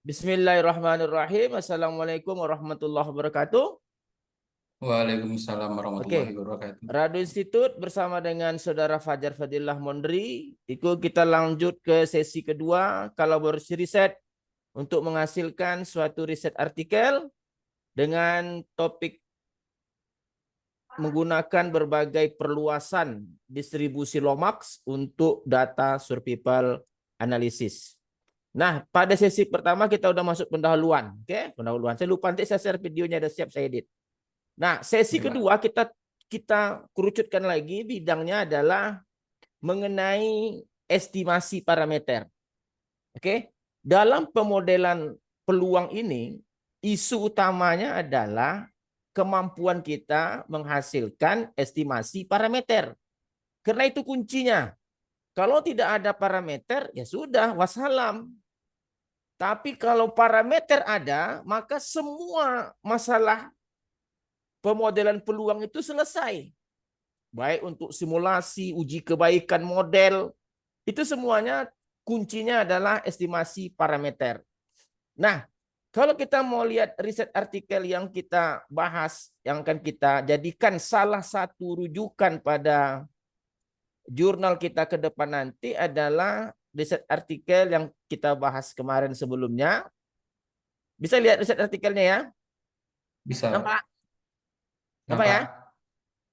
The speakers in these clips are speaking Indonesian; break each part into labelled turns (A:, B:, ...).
A: Bismillahirrahmanirrahim. Assalamualaikum warahmatullahi wabarakatuh.
B: Waalaikumsalam warahmatullahi
A: Oke,
B: wabarakatuh.
A: Radu Institut bersama dengan Saudara Fajar Fadillah Mondri. Itu kita lanjut ke sesi kedua, kolaborasi riset untuk menghasilkan suatu riset artikel dengan topik menggunakan berbagai perluasan distribusi Lomax untuk data survival analysis. Nah, pada sesi pertama kita udah masuk pendahuluan. Oke, pendahuluan. Saya lupa nanti saya share videonya, ada siap saya edit. Nah, sesi
B: Ya, Pak.
A: kedua kita kerucutkan lagi, bidangnya adalah mengenai estimasi parameter. Oke. Dalam pemodelan peluang ini, isu utamanya adalah kemampuan kita menghasilkan estimasi parameter. Karena itu kuncinya. Kalau tidak ada parameter, ya sudah, wassalam. Tapi kalau parameter ada, maka semua masalah pemodelan peluang itu selesai. Baik untuk simulasi, uji kebaikan model, itu semuanya kuncinya adalah estimasi parameter. Nah, kalau kita mau lihat riset artikel yang kita bahas, yang akan kita jadikan salah satu rujukan pada jurnal kita ke depan nanti adalah riset artikel yang kita bahas kemarin sebelumnya. Bisa lihat riset artikelnya ya?
B: Bisa,
A: Nampak?
B: Pak.
A: Nampak ya?
B: Nampak?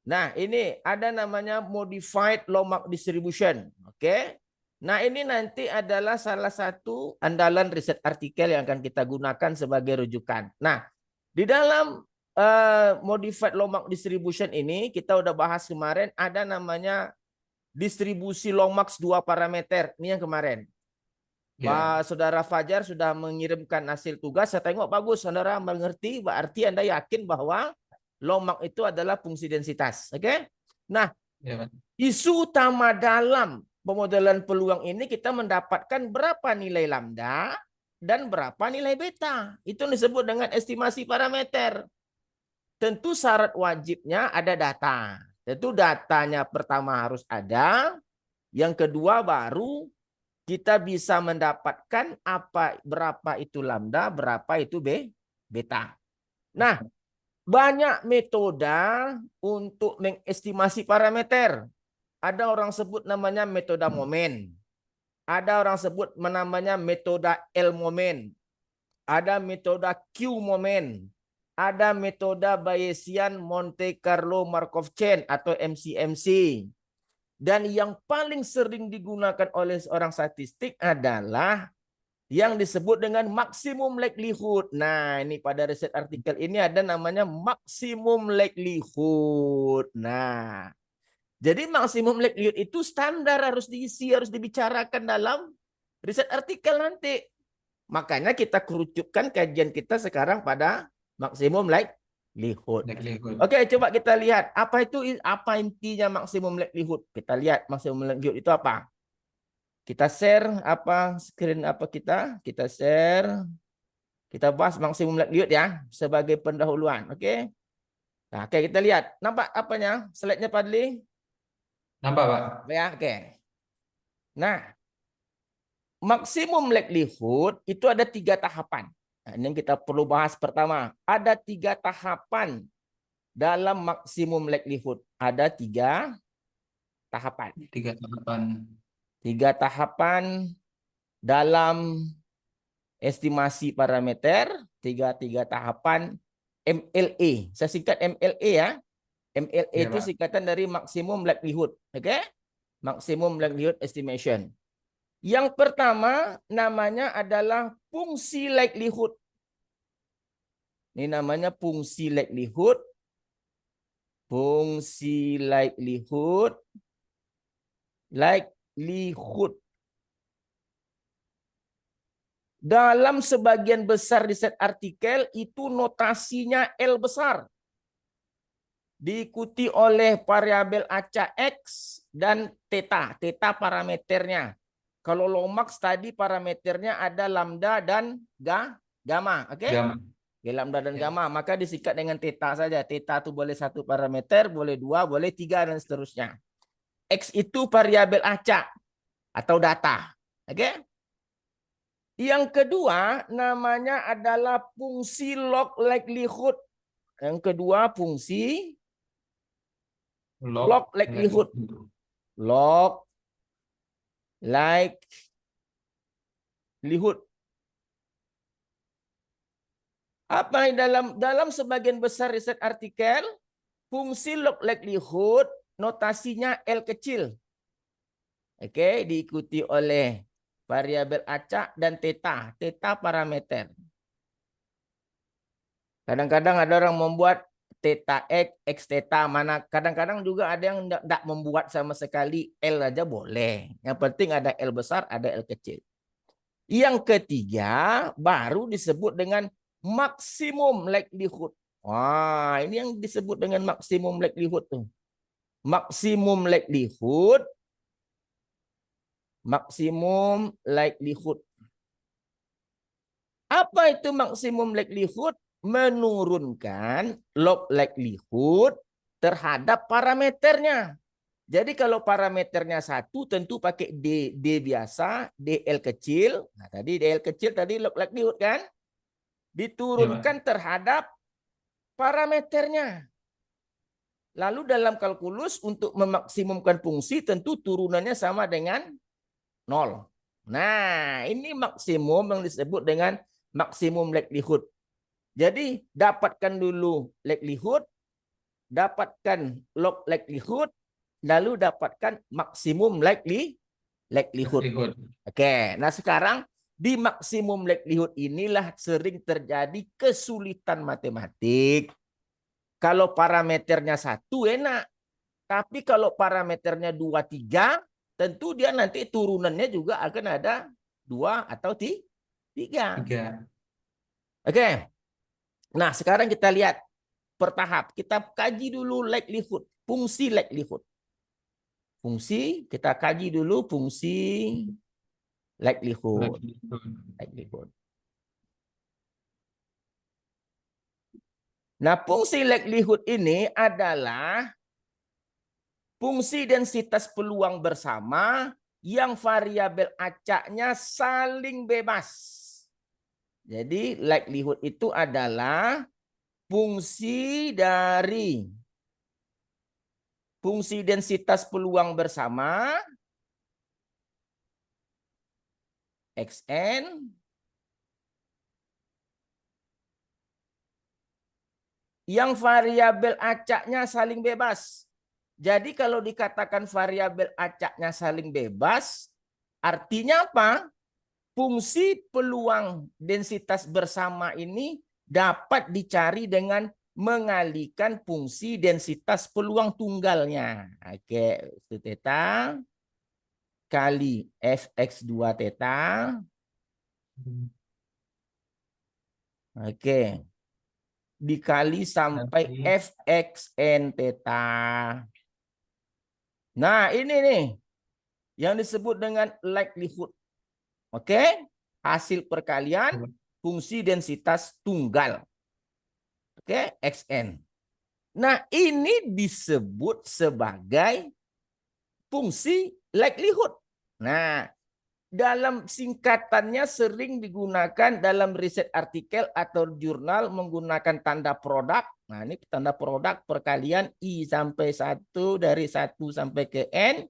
A: Nah, ini ada namanya modified Lomax distribution. Oke. Nah, ini nanti adalah salah satu andalan riset artikel yang akan kita gunakan sebagai rujukan. Nah, di dalam modified Lomax distribution ini kita udah bahas kemarin ada namanya distribusi Lomax dua parameter. Ini yang kemarin.
B: Ya.
A: Saudara Fajar sudah mengirimkan hasil tugas. Saya tengok bagus, saudara mengerti. Berarti Anda yakin bahwa Lomax itu adalah fungsi densitas. Oke? Nah,
B: Ya, Pak.
A: isu utama dalam pemodelan peluang ini kita mendapatkan berapa nilai lambda dan berapa nilai beta. Itu disebut dengan estimasi parameter. Tentu syarat wajibnya ada data. Tentu datanya pertama harus ada, yang kedua baru kita bisa mendapatkan berapa itu lambda, berapa itu beta. Nah, banyak metode untuk mengestimasi parameter. Ada orang sebut namanya metode momen. Ada orang sebut namanya metode L momen. Ada metode Q momen. Ada metode Bayesian Monte Carlo Markov Chain atau MCMC. Dan yang paling sering digunakan oleh seorang statistik adalah yang disebut dengan maksimum likelihood. Nah, ini pada riset artikel ini ada namanya maksimum likelihood. Nah, jadi maksimum likelihood itu standar harus diisi, harus dibicarakan dalam riset artikel nanti. Makanya kita kerucutkan kajian kita sekarang pada maksimum likelihood.
B: Likelihood.
A: Oke, coba kita lihat apa intinya maksimum likelihood. Kita lihat maksimum likelihood itu apa. Kita share screen kita share, kita bahas maksimum likelihood ya sebagai pendahuluan. Oke. Nah, oke kita lihat. Nampak apanya? Slide-nya Padli?
B: Nampak, Pak?
A: Ya, oke. Nah, maksimum likelihood itu ada 3 tahapan. Nah, ini yang kita perlu bahas pertama. Ada 3 tahapan dalam maksimum likelihood. Ada 3 tahapan.
B: 3 tahapan.
A: 3 tahapan dalam estimasi parameter, tiga tahapan MLA. Saya singkat MLA ya. MLA
B: Ya,
A: itu
B: Pak.
A: singkatan dari maximum likelihood. Oke? Maximum likelihood estimation. Yang pertama namanya adalah fungsi likelihood. Ini namanya fungsi likelihood. Fungsi likelihood. Likelihood. Dalam sebagian besar riset artikel itu notasinya L besar. Diikuti oleh variabel acak X dan theta. Theta parameternya. Kalau Lomax tadi parameternya ada lambda dan gamma. Oke?
B: Gamma.
A: Lambda dan
B: Ya.
A: gamma. Maka disikat dengan theta saja. Theta itu boleh 1 parameter, boleh 2, boleh 3, dan seterusnya. X itu variabel acak atau data. Oke? Yang kedua namanya adalah fungsi log likelihood. Yang kedua fungsi log likelihood. Log likelihood. Apa dalam sebagian besar riset artikel, fungsi log likelihood notasinya L kecil. Oke, diikuti oleh variabel acak dan theta. Theta parameter. Kadang-kadang ada orang membuat theta X, X theta, mana kadang-kadang juga ada yang tidak membuat sama sekali, L aja boleh. Yang penting ada L besar, ada L kecil. Yang ketiga baru disebut dengan maksimum likelihood. Wah, ini yang disebut dengan maksimum likelihood tuh. Maksimum likelihood. Maksimum likelihood. Apa itu maksimum likelihood? Menurunkan log likelihood terhadap parameternya. Jadi kalau parameternya 1 tentu pakai D biasa, DL kecil. Nah, tadi DL kecil tadi log likelihood kan? Diturunkan terhadap parameternya. Lalu dalam kalkulus untuk memaksimumkan fungsi tentu turunannya sama dengan 0. Nah, ini maksimum yang disebut dengan maksimum likelihood. Jadi dapatkan dulu likelihood, dapatkan log likelihood, lalu dapatkan maksimum likelihood. Oke, nah sekarang di maksimum likelihood inilah sering terjadi kesulitan matematik. Kalau parameternya 1 enak, tapi kalau parameternya 2, 3, tentu dia nanti turunannya juga akan ada 2 atau 3. Oke. Nah, sekarang kita lihat bertahap. Kita kaji dulu likelihood, fungsi likelihood. Fungsi, kita kaji dulu fungsi likelihood. Nah, fungsi likelihood ini adalah fungsi densitas peluang bersama yang variabel acaknya saling bebas. Jadi likelihood itu adalah fungsi dari fungsi densitas peluang bersama Xn yang variabel acaknya saling bebas. Jadi kalau dikatakan variabel acaknya saling bebas, artinya apa? Fungsi peluang densitas bersama ini dapat dicari dengan mengalihkan fungsi densitas peluang tunggalnya. Oke, itu theta kali fx2 theta. Oke. Dikali sampai fxn theta. Nah, ini nih yang disebut dengan likelihood. Oke? Hasil perkalian fungsi densitas tunggal. Oke, xn. Nah, ini disebut sebagai fungsi likelihood. Nah, dalam singkatannya sering digunakan dalam riset artikel atau jurnal menggunakan tanda produk. Nah, ini tanda produk perkalian I sampai 1 dari 1 sampai ke N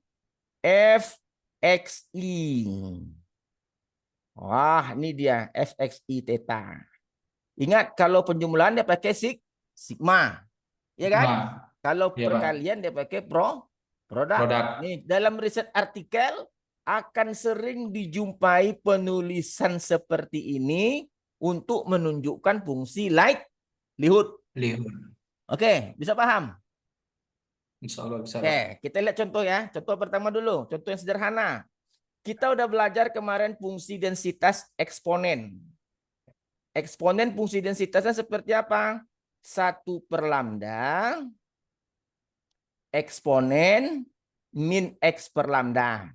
A: FXI. Wah, ini dia FXI theta. Ingat kalau penjumlahan dia pakai sigma. Ya kan? Kalau perkalian dia pakai produk. Nih, dalam riset artikel akan sering dijumpai penulisan seperti ini untuk menunjukkan fungsi likelihood. Oke, bisa paham?
B: Insya Allah bisa.
A: Oke, kita lihat contoh ya. Contoh pertama dulu, contoh yang sederhana. Kita udah belajar kemarin fungsi densitas eksponen. Eksponen fungsi densitasnya seperti apa? 1 per lambda eksponen min X per lambda.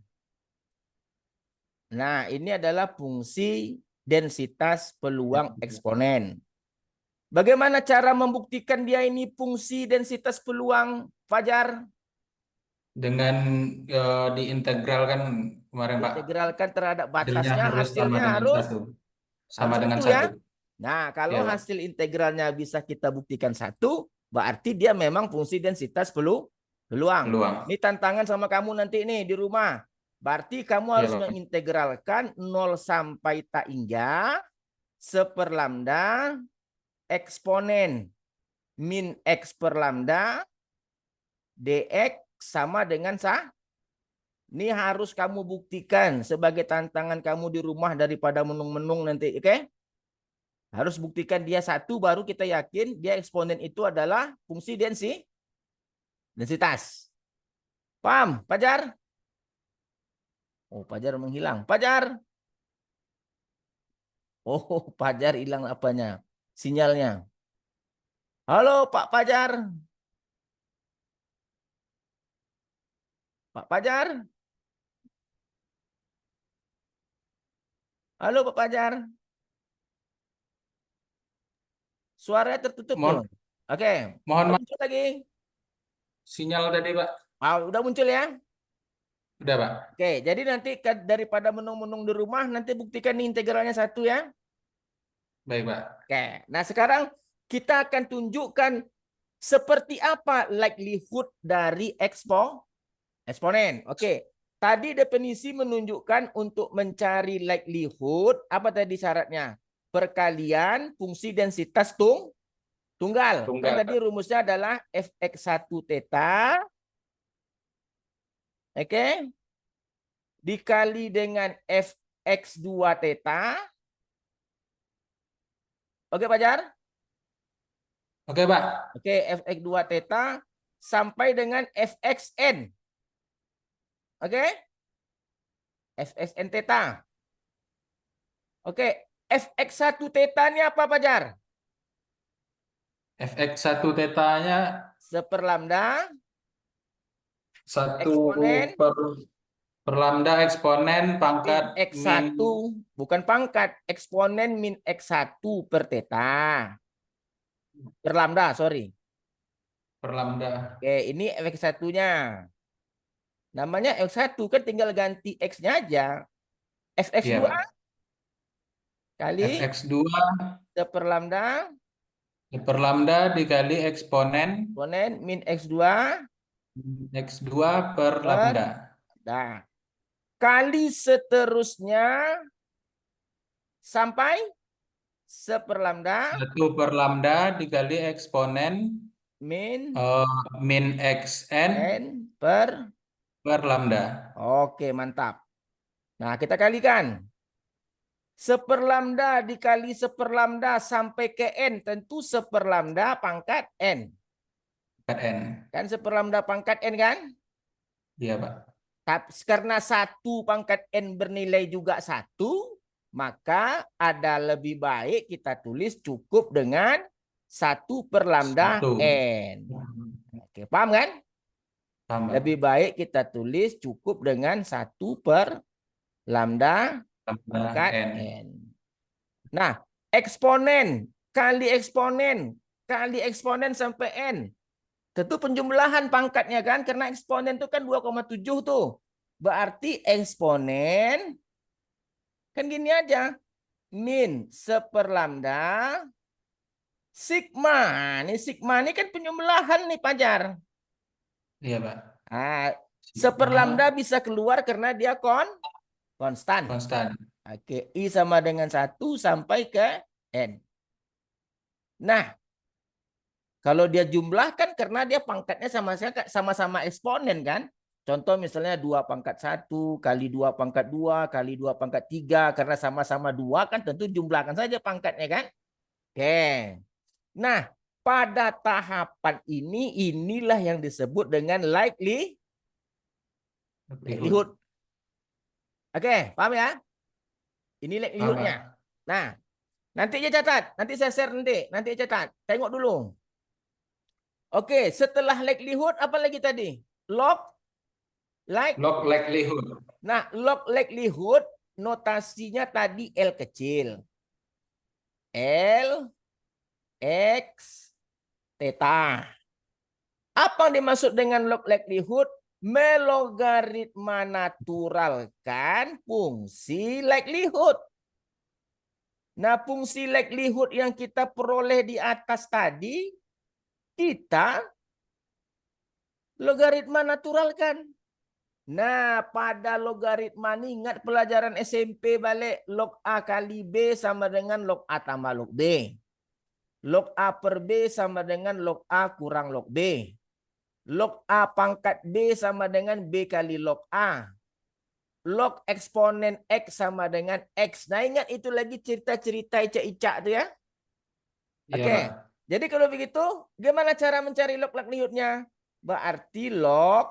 A: Nah, ini adalah fungsi densitas peluang eksponen. Bagaimana cara membuktikan dia ini fungsi densitas peluang, Fajar?
B: Dengan diintegralkan kemarin Pak.
A: Integralkan terhadap
B: Hasilnya
A: batasnya,
B: harus sama
A: hasilnya
B: dengan
A: harus
B: satu. Sama
A: harus
B: dengan
A: satu
B: satu.
A: ya. Nah,
B: Ya
A: kalau
B: Pak.
A: hasil integralnya bisa kita buktikan satu, berarti dia memang fungsi densitas peluang.
B: Peluang.
A: Ini tantangan sama kamu nanti nih di rumah. Berarti kamu
B: Ya
A: harus
B: Pak.
A: mengintegralkan 0 sampai tak hingga 1 lambda eksponen min X per lambda dx sama dengan sah. Ini harus kamu buktikan sebagai tantangan kamu di rumah daripada menung-menung nanti, oke? Okay? Harus buktikan dia satu, baru kita yakin dia eksponen itu adalah fungsi densitas. Paham, Fajar? Oh, Fajar menghilang. Fajar. Oh, Fajar hilang apanya? Sinyalnya. Halo, Pak Fajar. Pak Fajar. Halo, Pak Fajar. Suaranya tertutup tuh.
B: Mohon,
A: Oke.
B: mohon
A: Udah
B: maaf
A: muncul lagi.
B: sinyal tadi Pak.
A: Udah muncul ya?
B: Udah Pak.
A: Oke, jadi nanti daripada menung-menung di rumah, nanti buktikan nih integralnya satu ya.
B: Baik Pak.
A: Oke, nah sekarang kita akan tunjukkan seperti apa likelihood dari eksponen. Oke, tadi definisi menunjukkan untuk mencari likelihood, apa tadi syaratnya? Perkalian fungsi densitas tunggal. Kan
B: Tunggal
A: tadi
B: Pak.
A: rumusnya adalah fx1 theta, oke, dikali dengan fx2 theta. Oke, Fajar?
B: Oke Pak.
A: Oke, fx2 theta sampai dengan fxn. Oke? fxn theta. Oke, fx1 theta ini apa, Fajar?
B: Fx1 tetanya
A: 1 lambda
B: 1
A: eksponen
B: per lambda eksponen
A: min
B: pangkat min
A: x1, bukan pangkat, eksponen min x1 per theta. Per lambda, sorry.
B: per lambda.
A: Oke, ini fx1-nya. Namanya x1 kan tinggal ganti x-nya aja.
B: Iya
A: fx2
B: Pak.
A: kali
B: Fx2
A: 1 lambda
B: per lambda dikali eksponen
A: eksponen min x2
B: x2 per
A: per
B: lambda.
A: nah, kali seterusnya sampai 1 lambda
B: 1 per lambda dikali eksponen
A: min
B: min xn
A: n per.
B: per lambda.
A: Oke, mantap. Nah, kita kalikan. 1 lambda dikali 1 lambda sampai ke n. Tentu 1 lambda pangkat n.
B: Pangkat n.
A: Kan 1 lambda pangkat n kan?
B: Iya Pak.
A: Tapi karena 1 pangkat n bernilai juga 1, maka ada lebih baik kita tulis cukup dengan 1 per lambda
B: 1.
A: n. Oke, paham kan?
B: Paham, Pak.
A: Lebih baik kita tulis cukup dengan 1 per lambda pangkat n. Nah, eksponen kali eksponen sampai n. Tentu penjumlahan pangkatnya kan, karena eksponen itu kan 2,7 tuh. Berarti eksponen kan gini aja. Min 1 lambda sigma. Ini sigma ini kan penjumlahan nih, Fajar.
B: Iya, Pak.
A: Nah, 1 lambda bisa keluar karena dia konstan.
B: Konstan.
A: Oke, I sama dengan 1 sampai ke N. Nah, kalau dia jumlahkan karena dia pangkatnya sama-sama eksponen kan. Contoh misalnya 2 pangkat 1 kali 2 pangkat 2 kali 2 pangkat 3. Karena sama-sama 2 kan tentu jumlahkan saja pangkatnya kan. Oke. Nah, pada tahapan ini, inilah yang disebut dengan likelihood. Oke, paham ya? Ini likelihoodnya. Nah, nanti aja catat. Nanti saya share nanti. Nanti aja catat. Tengok dulu. Oke, setelah likelihood apa lagi tadi? Log
B: likelihood.
A: Nah, log likelihood notasinya tadi L kecil. L X theta. Apa yang dimaksud dengan log likelihood? melogaritma naturalkan fungsi likelihood. Nah, fungsi likelihood yang kita peroleh di atas tadi, kita logaritma naturalkan. Nah, pada logaritma ini ingat pelajaran SMP balik, log A kali B sama dengan log A tambah log B. Log A per B sama dengan log A kurang log B. Log A pangkat B sama dengan B kali log A. Log eksponen X sama dengan X. Nah, ingat itu lagi cerita-cerita icak-icak tuh ya.
B: Iya,
A: Oke.
B: Pak.
A: Jadi kalau begitu, gimana cara mencari log likelihood-nya? Berarti log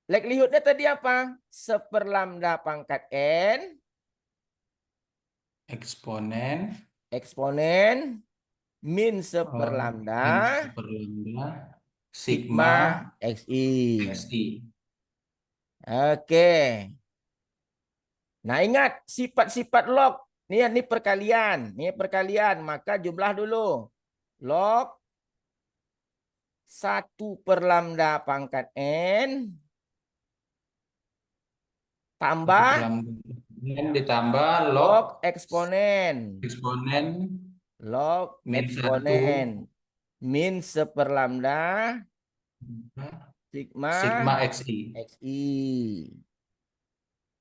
A: likelihood-nya tadi apa? 1/lambda pangkat N.
B: Eksponen
A: Eksponen min
B: min
A: 1/lambda
B: per lambda sigma
A: sigma XI.
B: XI.
A: Oke. Nah, ingat sifat-sifat log. Ini perkalian. Ini perkalian. Maka jumlah dulu. Log 1/lambda pangkat N tambah
B: 1/lambda N ditambah log
A: log eksponen.
B: eksponen
A: Log
B: min 1
A: eksponen min 1/lambda sigma
B: sigma XI.
A: XI.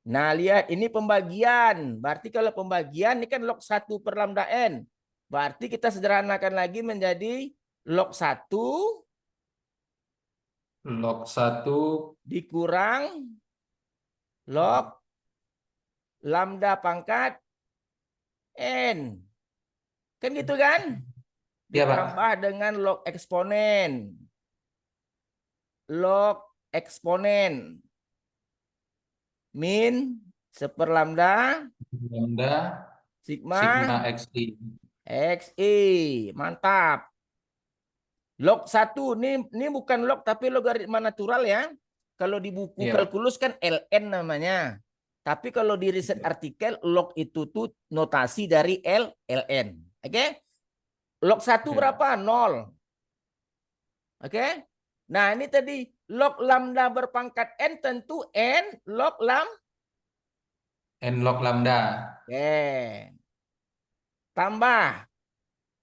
A: Nah, lihat ini pembagian. Berarti kalau pembagian ini kan log 1/lambda N. Berarti kita sederhanakan lagi menjadi log 1
B: Log 1
A: dikurang log lambda pangkat N. Kan gitu kan?
B: ya, Pak.
A: Ditambah dengan log eksponen. Log eksponen min 1/lambda
B: Lambda sigma
A: sigma
B: XI.
A: XI. Mantap. Log 1 ini bukan log tapi logaritma natural ya. Kalau di buku
B: Iya, Pak.
A: kalkulus kan ln namanya. Tapi kalau di riset artikel log itu tuh notasi dari ln. Oke? Log 1
B: Oke.
A: berapa? 0. Oke? Nah, ini tadi log lambda berpangkat n tentu n log lambda.
B: N log lambda.
A: Oke. Tambah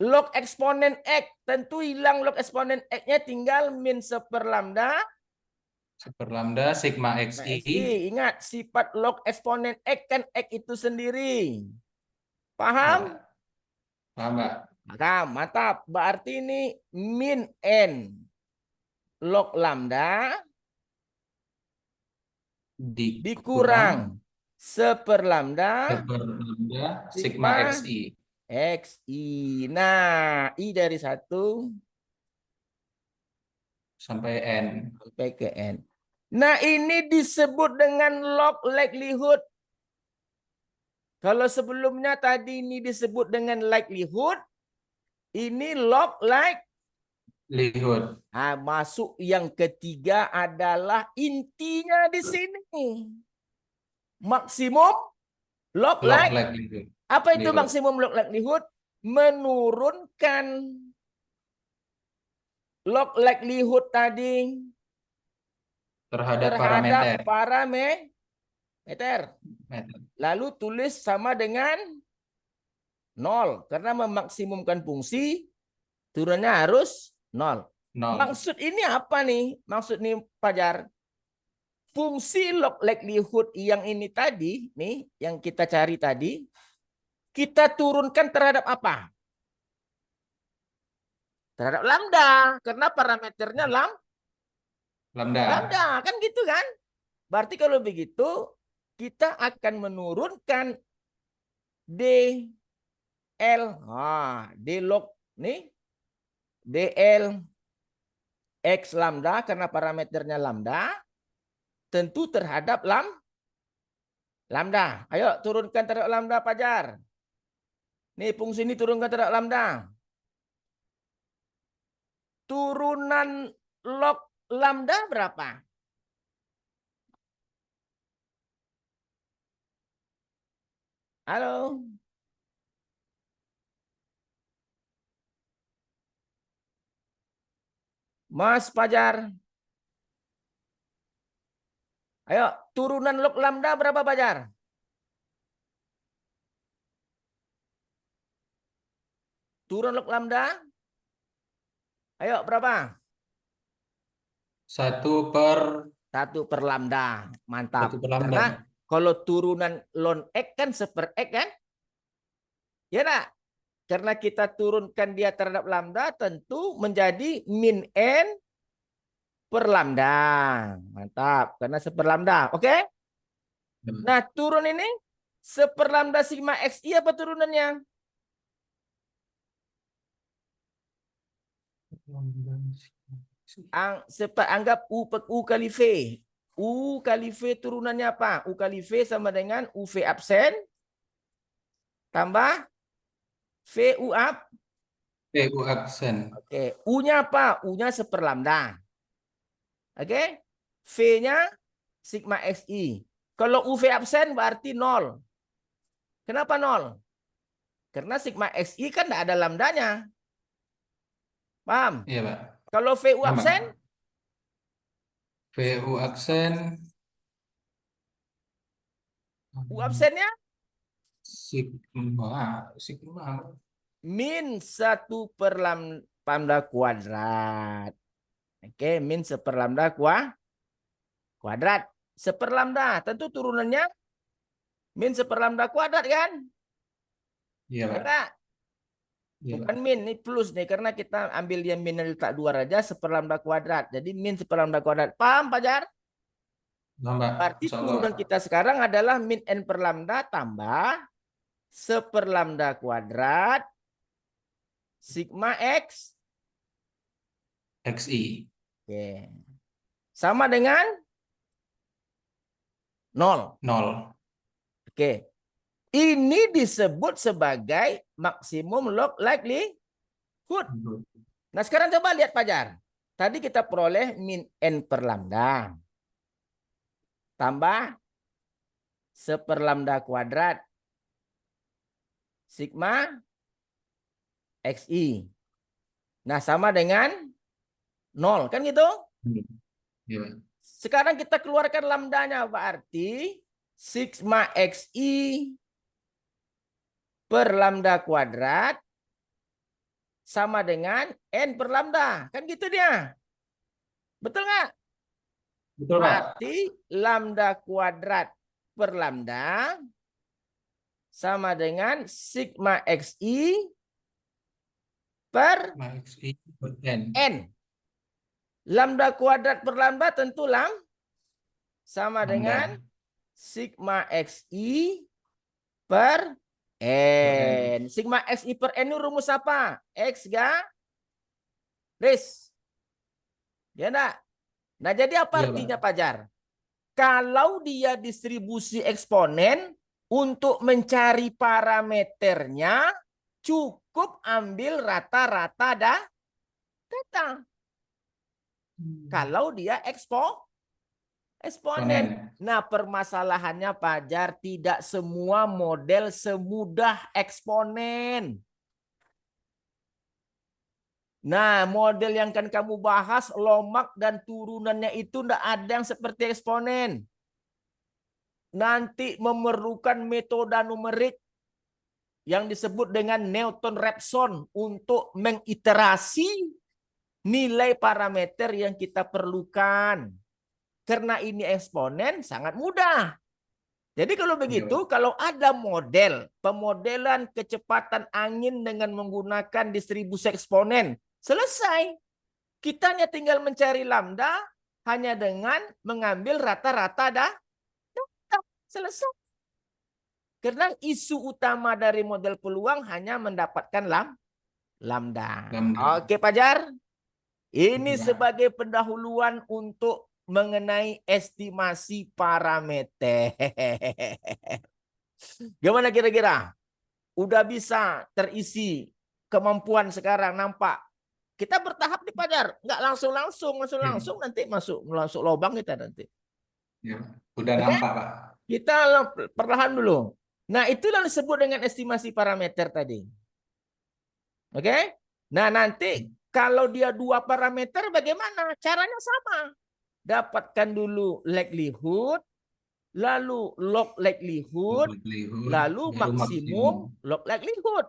A: log eksponen X. Tentu hilang log eksponen X-nya tinggal min 1/lambda
B: 1/lambda sigma
A: Nah,
B: XI.
A: XI. Ingat, sifat log eksponen X kan X itu sendiri.
B: Ya,
A: Paham?
B: Pak. Paham, Pak?
A: Maka mantap. Berarti ini min N log lambda dikurang 1/lambda
B: 1/lambda sigma
A: sigma
B: XI.
A: XI. Nah, I dari 1
B: Sampai N.
A: sampai ke N. Nah, ini disebut dengan log likelihood. Kalau sebelumnya tadi ini disebut dengan likelihood, ini log
B: Likelihood.
A: Nah, masuk yang ketiga adalah intinya di sini. Maksimum log
B: Log likelihood.
A: Apa itu
B: Likelihood.
A: maksimum log likelihood? Menurunkan log likelihood tadi
B: Terhadap
A: terhadap
B: parameter.
A: parameter. Lalu tulis sama dengan 0. Karena memaksimumkan fungsi, turunnya harus 0.
B: 0.
A: Maksud ini apa nih? Maksud nih Fajar. Fungsi log likelihood yang ini tadi, nih yang kita cari tadi, kita turunkan terhadap apa? Terhadap lambda. Karena parameternya
B: Lambda.
A: lambda. Kan gitu kan? Berarti kalau begitu, kita akan menurunkan DL. D log nih. DL X lambda karena parameternya lambda. Tentu terhadap lambda. Ayo turunkan terhadap lambda, Fajar. Nih fungsi ini turunkan terhadap lambda. Turunan log lambda berapa? Halo. Mas Fajar. Ayo, turunan log lambda berapa, Fajar? Turun log lambda? Ayo, berapa?
B: 1/.
A: 1/lambda. Mantap.
B: 1/lambda.
A: Karena kalau turunan ln X kan 1/X kan? Ya enggak? Karena kita turunkan dia terhadap lambda, tentu menjadi min N per lambda. Mantap. Karena 1/lambda. Oke? Nah, turun ini 1/lambda sigma XI apa turunannya? Anggap U kali V. U kali V turunannya apa? U kali V sama dengan UV absen tambah VU up.
B: VU absen.
A: Oke, U-nya apa? U-nya 1/lambda. Oke? V-nya sigma XI. Kalau UV absen berarti 0. Kenapa 0? Karena sigma XI kan tidak ada lambdanya. Paham?
B: Iya, Pak.
A: Kalau VU
B: Paham, Pak.
A: absen?
B: VU absen.
A: U absennya?
B: Sigma.
A: Min 1/lambda kuadrat. Oke, min 1/lambda kuadrat. 1/lambda, tentu turunannya min 1/lambda kuadrat kan?
B: Iya, Pak.
A: Enggak,
B: Iya,
A: bukan
B: Pak.
A: min, ini plus nih. Karena kita ambil dia min letak 2 aja, 1/lambda kuadrat. Jadi min 1/lambda kuadrat. Paham, Fajar?
B: Paham, Pak.
A: Berarti
B: Insya Allah,
A: turunan
B: Pak.
A: kita sekarang adalah min n per lambda tambah 1/lambda kuadrat sigma X.
B: XI.
A: Oke. Sama dengan 0.
B: 0.
A: Oke. Ini disebut sebagai maksimum log likelihood. Nah, sekarang coba lihat, Fajar. Tadi kita peroleh min n per lambda tambah 1/lambda kuadrat sigma XI. Nah, sama dengan 0. Kan gitu?
B: Iya, Pak.
A: Sekarang kita keluarkan lambdanya. Berarti sigma XI per lambda kuadrat sama dengan N per lambda. Kan gitu dia. Betul nggak?
B: Betul, Pak.
A: Berarti lambda kuadrat per lambda sama dengan sigma XI per
B: XI per N.
A: N. Lambda kuadrat per lambda tentu sama
B: Lambda.
A: dengan sigma XI per N. Sigma XI per N itu rumus apa? X garis. Ya enggak? Nah, jadi apa
B: Iya,
A: artinya,
B: Pak.
A: Fajar? Kalau dia distribusi eksponen, untuk mencari parameternya, cukup ambil rata-rata data. Kalau dia eksponen. Nah, permasalahannya, Fajar, tidak semua model semudah eksponen. Nah, model yang kan kamu bahas, lomak dan turunannya itu tidak ada yang seperti eksponen. Nanti memerlukan metode numerik yang disebut dengan Newton-Raphson untuk mengiterasi nilai parameter yang kita perlukan. Karena ini eksponen sangat mudah. Jadi kalau begitu, kalau ada model pemodelan kecepatan angin dengan menggunakan distribusi eksponen, selesai. Kita hanya tinggal mencari lambda hanya dengan mengambil rata-rata data. Selesai. Karena isu utama dari model peluang hanya mendapatkan lambda. Oke, Fajar. Ini sebagai pendahuluan untuk mengenai estimasi parameter. Gimana kira-kira? Udah bisa terisi kemampuan sekarang, nampak? Kita bertahap di Fajar, nggak langsung nanti masuk lubang kita nanti.
B: Ya, udah nampak, Pak.
A: Kita perlahan dulu. Nah, itulah disebut dengan estimasi parameter tadi. Oke? Nah, nanti kalau dia 2 parameter bagaimana? Caranya sama. dapatkan dulu likelihood, lalu log likelihood, lalu maksimum log likelihood.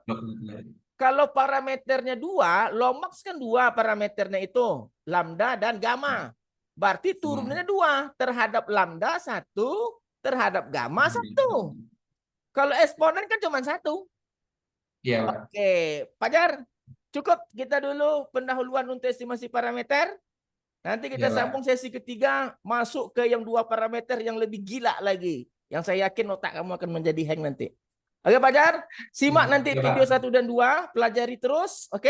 A: Kalau parameternya 2, Lomax kan 2 parameternya itu, lambda dan gamma. Berarti turunannya 2 terhadap lambda 1, terhadap gamma 1. Kalau eksponen kan cuma 1.
B: Iya, Pak.
A: Oke, Fajar, cukup kita dulu pendahuluan untuk estimasi parameter. Nanti kita
B: Iya, Pak.
A: sambung sesi ketiga, masuk ke yang 2 parameter yang lebih gila lagi. Yang saya yakin otak kamu akan menjadi hang nanti. Oke, Fajar, simak nanti
B: Iya,
A: video
B: Pak.
A: 1 dan 2, pelajari terus, oke?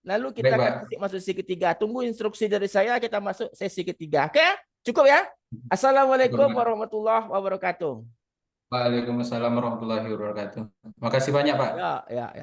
A: Lalu kita
B: Baik, Pak.
A: akan masuk sesi ketiga. Tunggu instruksi dari saya, kita masuk sesi ketiga. Oke? Cukup ya? Assalamualaikum
B: Cukup, Pak.
A: warahmatullahi wabarakatuh.
B: Waalaikumsalam warahmatullahi wabarakatuh. Makasih banyak, Pak.
A: Ya, ya, ya.